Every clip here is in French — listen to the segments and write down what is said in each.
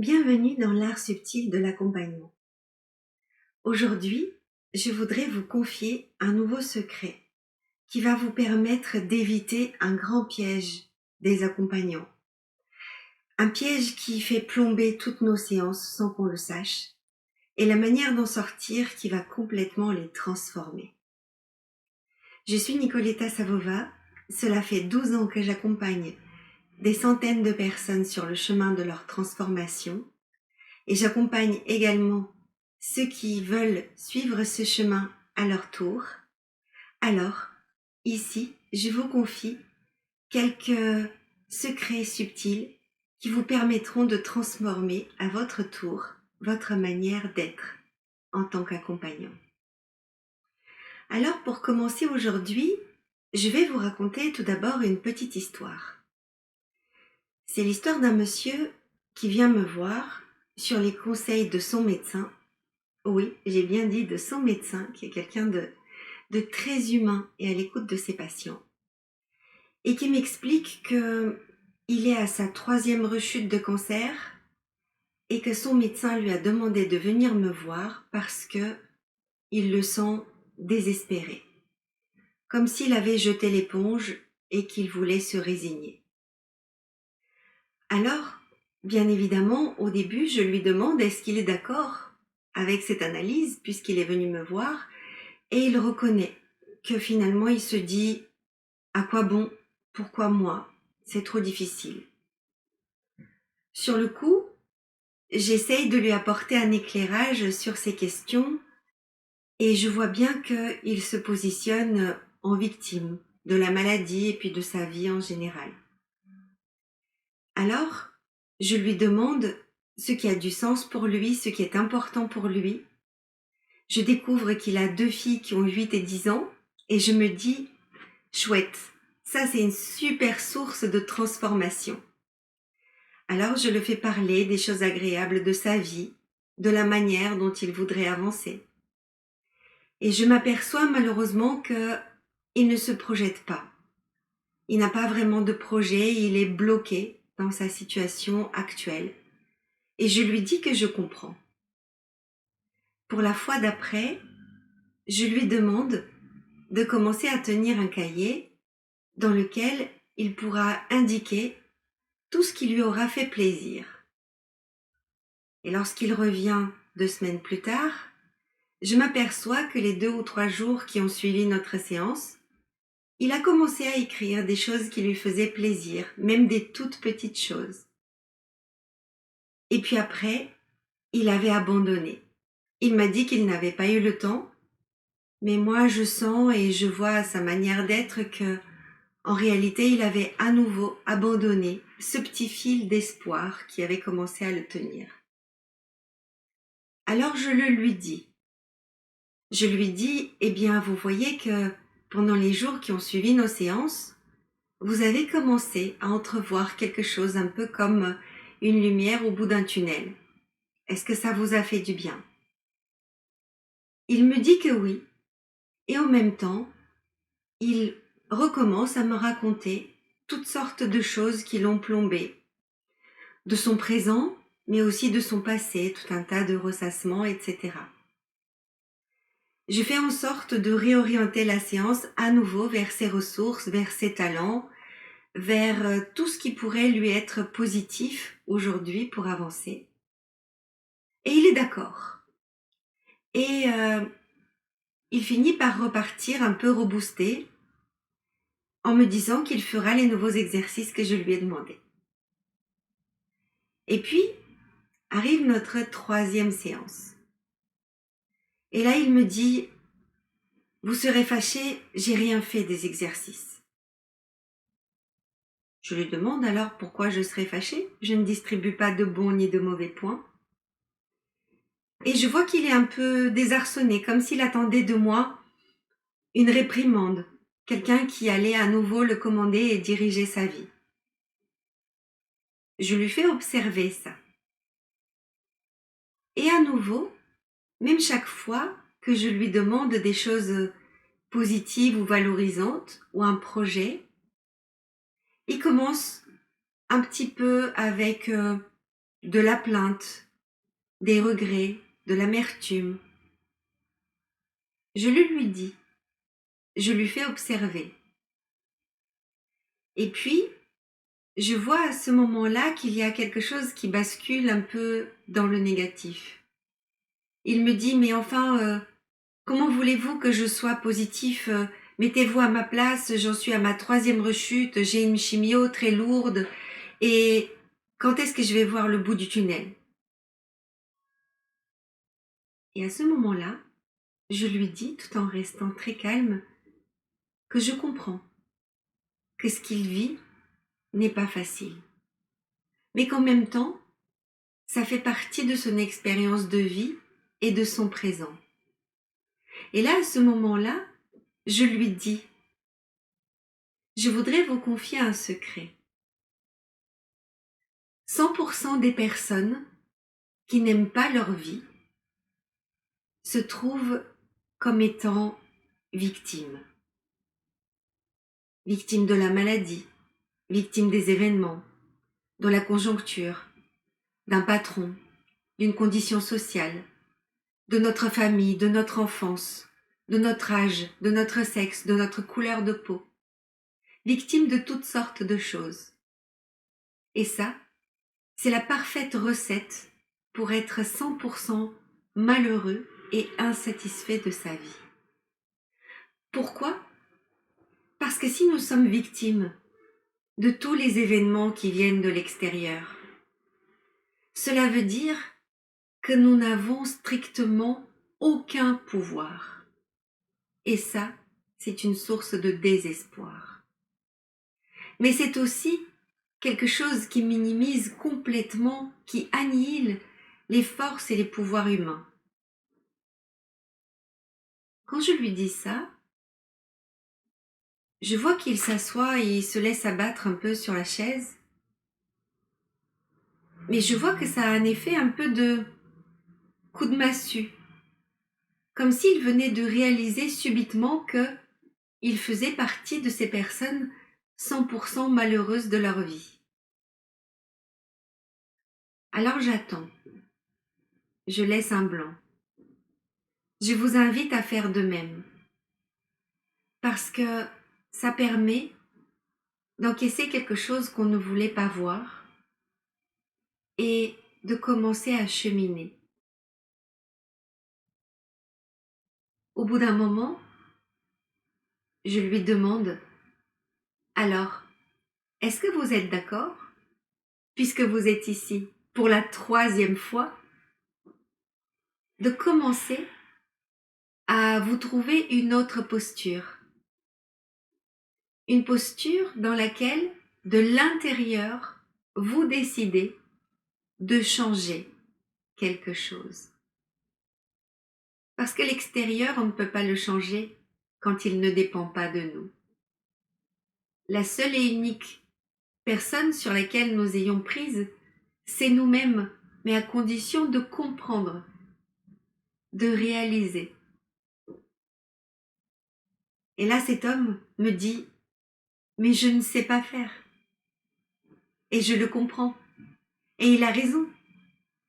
Bienvenue dans l'art subtil de l'accompagnement. Aujourd'hui, je voudrais vous confier un nouveau secret qui va vous permettre d'éviter un grand piège des accompagnants. Un piège qui fait plomber toutes nos séances sans qu'on le sache et la manière d'en sortir qui va complètement les transformer. Je suis Nicoletta Savova, cela fait 12 ans que j'accompagne des centaines de personnes sur le chemin de leur transformation. Et j'accompagne également ceux qui veulent suivre ce chemin à leur tour. Alors, ici, je vous confie quelques secrets subtils qui vous permettront de transformer à votre tour votre manière d'être en tant qu'accompagnant. Alors, pour commencer aujourd'hui, je vais vous raconter tout d'abord une petite histoire. C'est l'histoire d'un monsieur qui vient me voir sur les conseils de son médecin. Oui, j'ai bien dit de son médecin, qui est quelqu'un de très humain et à l'écoute de ses patients. Et qui m'explique qu'il est à sa 3e rechute de cancer et que son médecin lui a demandé de venir me voir parce que il le sent désespéré. Comme s'il avait jeté l'éponge et qu'il voulait se résigner. Alors, bien évidemment, au début, je lui demande est-ce qu'il est d'accord avec cette analyse puisqu'il est venu me voir. Et il reconnaît que finalement il se dit « à quoi bon? Pourquoi moi? C'est trop difficile ». Sur le coup, j'essaye de lui apporter un éclairage sur ces questions et je vois bien qu'il se positionne en victime de la maladie et puis de sa vie en général. Alors, je lui demande ce qui a du sens pour lui, ce qui est important pour lui. Je découvre qu'il a 2 filles qui ont 8 et 10 ans et je me dis chouette, ça c'est une super source de transformation. Alors je le fais parler des choses agréables de sa vie, de la manière dont il voudrait avancer. Et je m'aperçois malheureusement qu'il ne se projette pas. Il n'a pas vraiment de projet, il est bloqué dans sa situation actuelle. Et je lui dis que je comprends. Pour la fois d'après, je lui demande de commencer à tenir un cahier dans lequel il pourra indiquer tout ce qui lui aura fait plaisir. Et lorsqu'il revient 2 semaines plus tard, je m'aperçois que les 2 ou 3 jours qui ont suivi notre séance, il a commencé à écrire des choses qui lui faisaient plaisir, même des toutes petites choses. Et puis après, il avait abandonné. Il m'a dit qu'il n'avait pas eu le temps, mais moi je sens et je vois à sa manière d'être que, en réalité, il avait à nouveau abandonné ce petit fil d'espoir qui avait commencé à le tenir. Alors je le lui dis. Je lui dis, eh bien, vous voyez que pendant les jours qui ont suivi nos séances, vous avez commencé à entrevoir quelque chose un peu comme une lumière au bout d'un tunnel. Est-ce que ça vous a fait du bien? Il me dit que oui, et en même temps, il recommence à me raconter toutes sortes de choses qui l'ont plombé, de son présent, mais aussi de son passé, tout un tas de ressassements, etc. Je fais en sorte de réorienter la séance à nouveau vers ses ressources, vers ses talents, vers tout ce qui pourrait lui être positif aujourd'hui pour avancer. Et il est d'accord. Et il finit par repartir un peu reboosté en me disant qu'il fera les nouveaux exercices que je lui ai demandés. Et puis, arrive notre 3e séance. Et là, il me dit « Vous serez fâché, j'ai rien fait des exercices. » Je lui demande alors pourquoi je serais fâchée. Je ne distribue pas de bons ni de mauvais points. Et je vois qu'il est un peu désarçonné, comme s'il attendait de moi une réprimande, quelqu'un qui allait à nouveau le commander et diriger sa vie. Je lui fais observer ça. Et à nouveau, même chaque fois que je lui demande des choses positives ou valorisantes ou un projet, il commence un petit peu avec de la plainte, des regrets, de l'amertume. Je le lui dis, je lui fais observer. Et puis, je vois à ce moment-là qu'il y a quelque chose qui bascule un peu dans le négatif. Il me dit, mais enfin, comment voulez-vous que je sois positif? Mettez-vous à ma place, j'en suis à ma 3e rechute, j'ai une chimio très lourde, et quand est-ce que je vais voir le bout du tunnel? Et à ce moment-là, je lui dis, tout en restant très calme, que je comprends que ce qu'il vit n'est pas facile, mais qu'en même temps, ça fait partie de son expérience de vie et de son présent. Et là, à ce moment-là, je lui dis, je voudrais vous confier un secret. 100% des personnes qui n'aiment pas leur vie se trouvent comme étant victimes. Victimes de la maladie, victimes des événements, de la conjoncture, d'un patron, d'une condition sociale, de notre famille, de notre enfance, de notre âge, de notre sexe, de notre couleur de peau. Victimes de toutes sortes de choses. Et ça, c'est la parfaite recette pour être 100% malheureux et insatisfait de sa vie. Pourquoi? Parce que si nous sommes victimes de tous les événements qui viennent de l'extérieur, cela veut dire que nous n'avons strictement aucun pouvoir. Et ça, c'est une source de désespoir. Mais c'est aussi quelque chose qui minimise complètement, qui annihile les forces et les pouvoirs humains. Quand je lui dis ça, je vois qu'il s'assoit et il se laisse abattre un peu sur la chaise. Mais je vois que ça a un effet un peu de coup de massue. Comme s'il venait de réaliser subitement qu'il faisait partie de ces personnes 100% malheureuses de leur vie. Alors j'attends. Je laisse un blanc. Je vous invite à faire de même. Parce que ça permet d'encaisser quelque chose qu'on ne voulait pas voir et de commencer à cheminer. Au bout d'un moment, je lui demande, alors, est-ce que vous êtes d'accord, puisque vous êtes ici pour la 3e fois, de commencer à vous trouver une autre posture. Une posture dans laquelle, de l'intérieur, vous décidez de changer quelque chose. Parce que l'extérieur, on ne peut pas le changer quand il ne dépend pas de nous. La seule et unique personne sur laquelle nous ayons prise, c'est nous-mêmes, mais à condition de comprendre, de réaliser. Et là, cet homme me dit, mais je ne sais pas faire. Et je le comprends. Et il a raison.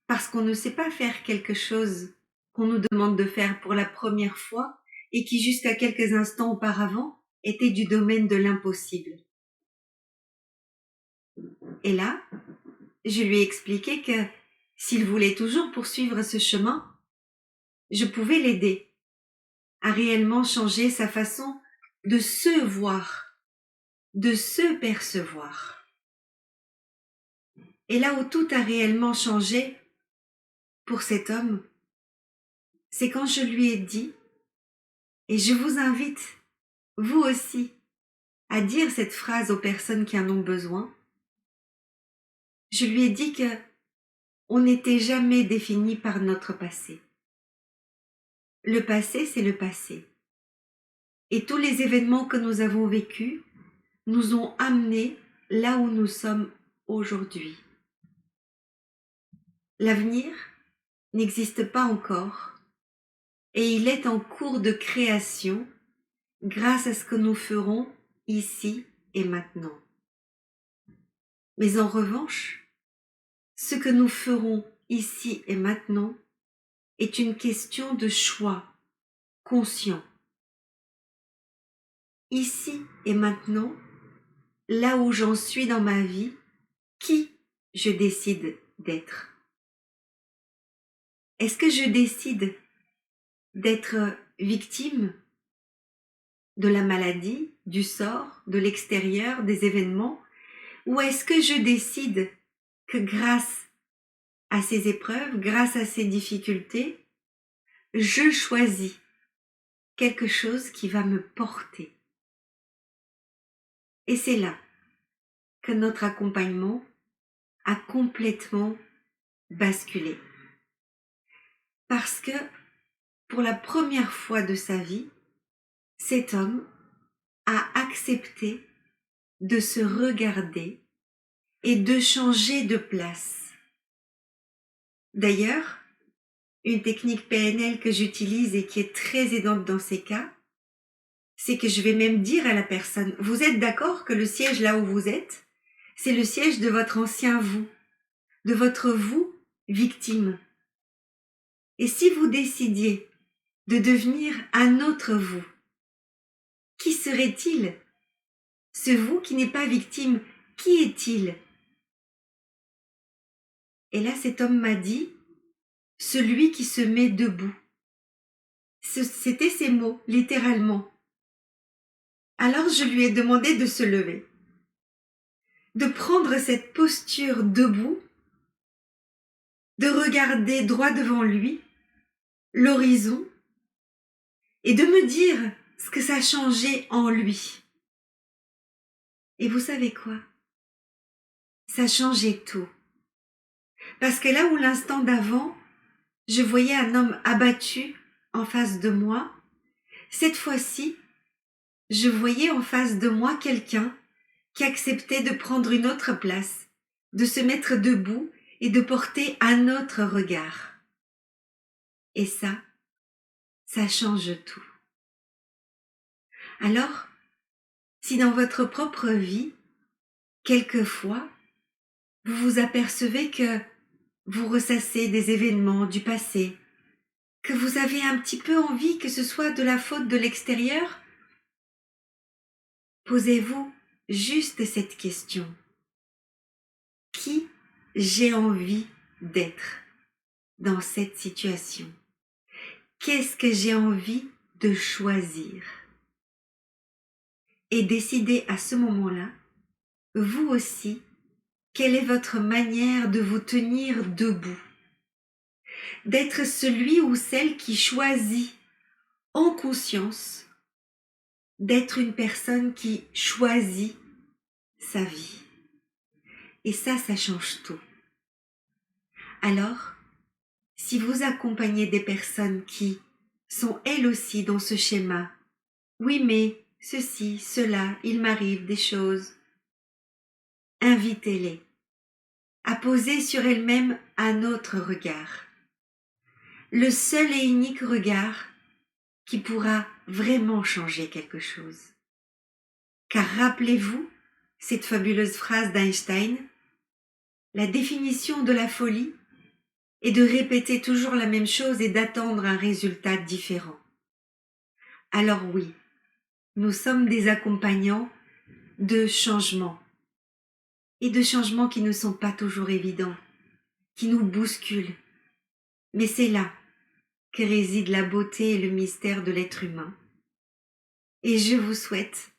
Parce qu'on ne sait pas faire quelque chose qu'on nous demande de faire pour la première fois et qui jusqu'à quelques instants auparavant était du domaine de l'impossible. Et là, je lui ai expliqué que s'il voulait toujours poursuivre ce chemin, je pouvais l'aider à réellement changer sa façon de se voir, de se percevoir. Et là où tout a réellement changé pour cet homme, c'est quand je lui ai dit, et je vous invite, vous aussi, à dire cette phrase aux personnes qui en ont besoin, je lui ai dit que on n'était jamais défini par notre passé. Le passé, c'est le passé. Et tous les événements que nous avons vécus nous ont amenés là où nous sommes aujourd'hui. L'avenir n'existe pas encore et il est en cours de création grâce à ce que nous ferons ici et maintenant. Mais en revanche, ce que nous ferons ici et maintenant est une question de choix conscient. Ici et maintenant, là où j'en suis dans ma vie, qui je décide d'être? Est-ce que je décide d'être victime de la maladie, du sort, de l'extérieur, des événements? Ou est-ce que je décide que grâce à ces épreuves, grâce à ces difficultés, je choisis quelque chose qui va me porter? Et c'est là que notre accompagnement a complètement basculé. Parce que pour la première fois de sa vie, cet homme a accepté de se regarder et de changer de place. D'ailleurs, une technique PNL que j'utilise et qui est très aidante dans ces cas, c'est que je vais même dire à la personne, vous êtes d'accord que le siège là où vous êtes, c'est le siège de votre ancien vous, de votre vous victime. Et si vous décidiez de devenir un autre vous, qui serait-il? Ce vous qui n'est pas victime, qui est-il? Et là, cet homme m'a dit, celui qui se met debout. C'était ces mots, littéralement. Alors je lui ai demandé de se lever, de prendre cette posture debout, de regarder droit devant lui, l'horizon, et de me dire ce que ça changeait en lui. Et vous savez quoi? Ça changeait tout. Parce que là où l'instant d'avant, je voyais un homme abattu en face de moi, cette fois-ci, je voyais en face de moi quelqu'un qui acceptait de prendre une autre place, de se mettre debout et de porter un autre regard. Et ça change tout. Alors, si dans votre propre vie, quelquefois, vous vous apercevez que vous ressassez des événements du passé, que vous avez un petit peu envie que ce soit de la faute de l'extérieur, posez-vous juste cette question. Qui j'ai envie d'être dans cette situation? Qu'est-ce que j'ai envie de choisir? Et décidez à ce moment-là, vous aussi, quelle est votre manière de vous tenir debout? D'être celui ou celle qui choisit en conscience d'être une personne qui choisit sa vie. Et ça change tout. Alors, si vous accompagnez des personnes qui sont elles aussi dans ce schéma, oui mais ceci, cela, il m'arrive des choses, invitez-les à poser sur elles-mêmes un autre regard. Le seul et unique regard qui pourra vraiment changer quelque chose. Car rappelez-vous cette fabuleuse phrase d'Einstein, la définition de la folie est de répéter toujours la même chose et d'attendre un résultat différent. Alors oui, nous sommes des accompagnants de changements, et de changements qui ne sont pas toujours évidents, qui nous bousculent. Mais c'est là que réside la beauté et le mystère de l'être humain. Et je vous souhaite,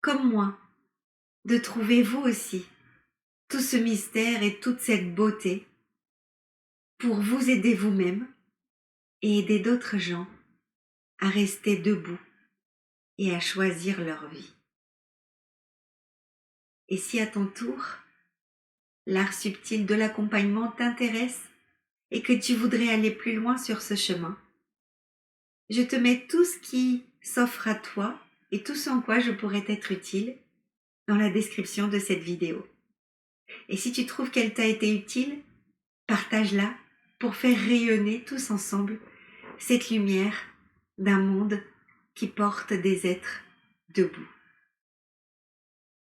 comme moi, de trouver vous aussi tout ce mystère et toute cette beauté pour vous aider vous-même et aider d'autres gens à rester debout et à choisir leur vie. Et si à ton tour, l'art subtil de l'accompagnement t'intéresse et que tu voudrais aller plus loin sur ce chemin, je te mets tout ce qui s'offre à toi et tout ce en quoi je pourrais être utile dans la description de cette vidéo. Et si tu trouves qu'elle t'a été utile, partage-la pour faire rayonner tous ensemble cette lumière d'un monde qui porte des êtres debout.